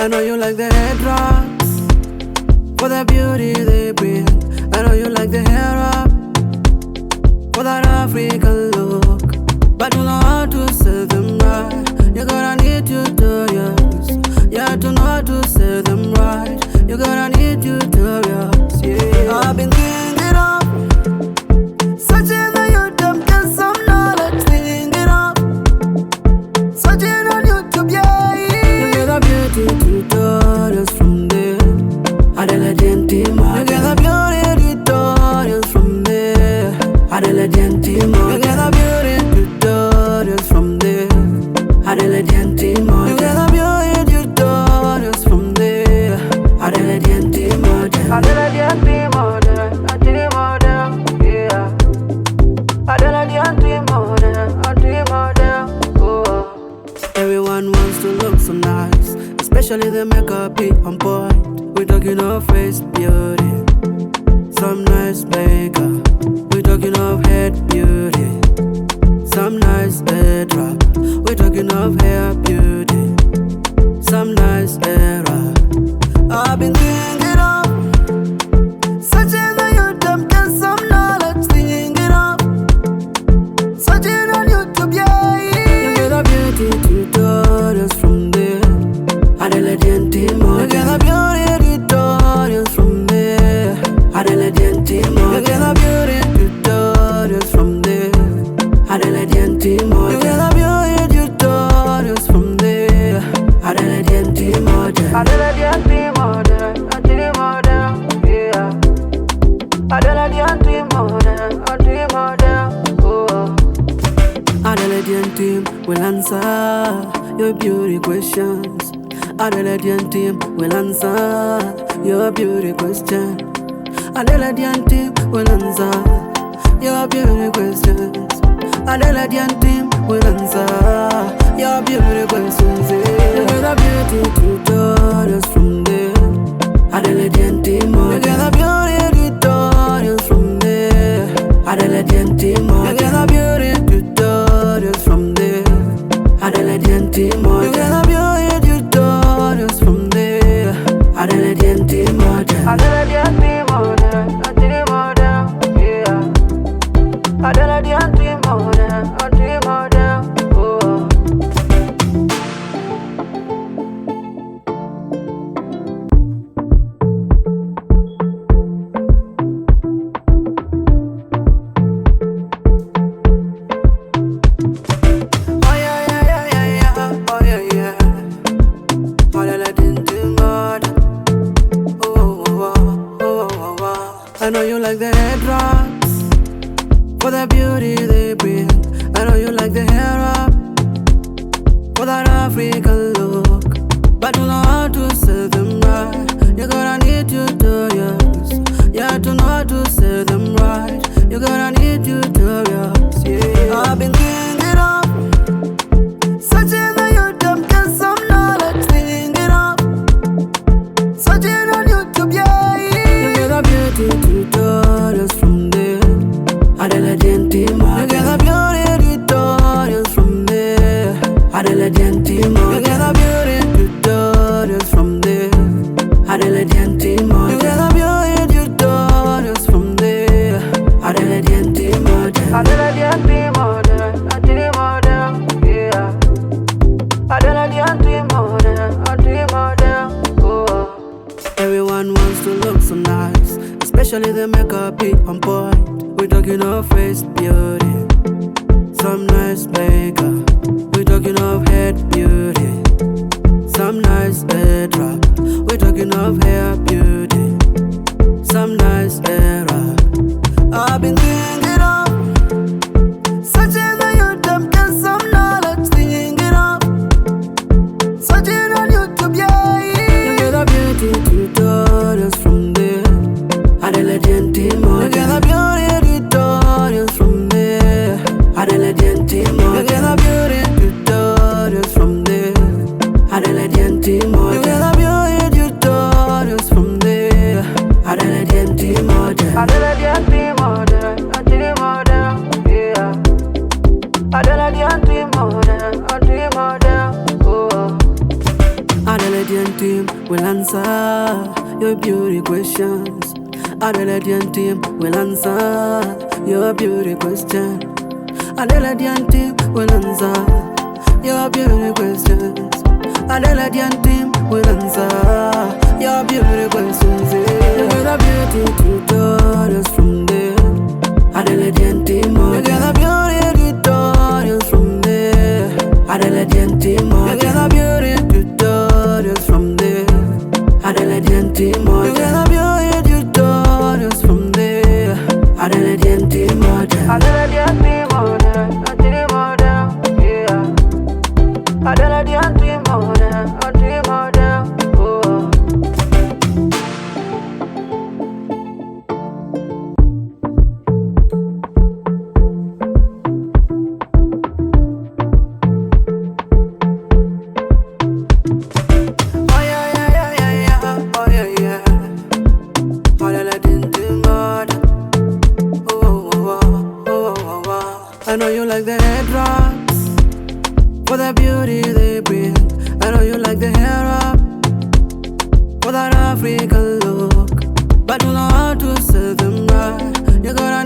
I know you like the head drops for the beauty they bring. I know you like the hair up for that African look, but you know how to say them right. You gotta need tutorials, yeah, to know how to say them right. You gotta need tutorials, yeah. I've been thinking of searching on YouTube, get some knowledge, thinking of searching on YouTube, yeah. You get the beauty tutorials from there. Adela Gentima. You get the beauty tutorials from there. Adela Gentima. You get the beauty tutorials from there. Adela Gentima. You get the beauty tutorials from there. Adela Gentima. Adela Gentima. Adela Gentima. Yeah. Adela Gentima. Oh. Everyone wants to look so nice, especially the makeup be on point. We talking of face beauty, some nice makeup. We talking of head beauty, some nice head wrap. We talking of hair beauty, some nice hair wrap. I've been thinking of searching on YouTube, get some knowledge, thinking of searching on YouTube, yeah. You get the beauty tutorials from there. Adela Gentima. You get the beauty tutorials from there. Adela Gentima. You get the beauty tutorials from there. Adela Gentima. You get the beauty tutorials from there. Adela Gentima. Adela Gentima. Yeah. Adela Gentima. Oh. Adela Gentima will answer your beauty questions. Adela Gentima will answer your beauty question. Adela Gentima will answer your beauty questions. Adela Gentima will answer your beauty questions. You get the beauty tutorials from there. Adela Gentima. You get the beauty tutorials from there. Adela Gentima. You get the beauty tutorials from there. Adela Gentima. You get the beauty tutorials from there. Adela Gentima. Adela Gentima. Yeah. Adela Gentima. Oh. Oh yeah, yeah, yeah, yeah, yeah. Oh yeah, yeah. Adela Gentima. Oh, oh, oh, oh, oh. I know you like the head drops for the beauty they bring. I know you like the hair up for that African look, but you know how to say them right. You gotta need tutorials, yeah, to know how to say them right. You gotta need tutorials, yeah. I've been thinking of searching on YouTube, get some knowledge, thinking of searching on YouTube, yeah. You get the beauty tutorials from there. Adela Gentima. You get the beauty tutorials from there. Adela Gentima. You get the beauty tutorials from there. Adela Gentima. You get the beauty tutorials from there. Adela Gentima. Adela Gentima. Yeah. Adela Gentima. Oh. Everyone wants to look so nice, especially the makeup be on point. We talking of face beauty, some nice makeup. We talking of head beauty, some nice head wrap. We talking of hair beauty, some nice hair wrap. I've been thinking of searching on YouTube, get some knowledge, thinking of searching on YouTube, yeah. You get the beauty tutorials from there. Adela Gentima. You get the beauty will answer your beauty questions. Adelaide team will answer your beauty question. Adelaide team will answer your beauty questions. Adelaide team will answer your beauty questions. You get a beauty tutorials from there. Adelaide team, you get a beauty tutorials from there. Adelaide team, you get a beauty tutorials from there. Adelaide team, you get a beauty tutorials from there. Adelaide team, Adelaide team, yeah. Adelaide team, oh. I know you like the head drops for the beauty they bring. I know you like the hair up for that African look, but you know how to set them right. You gotta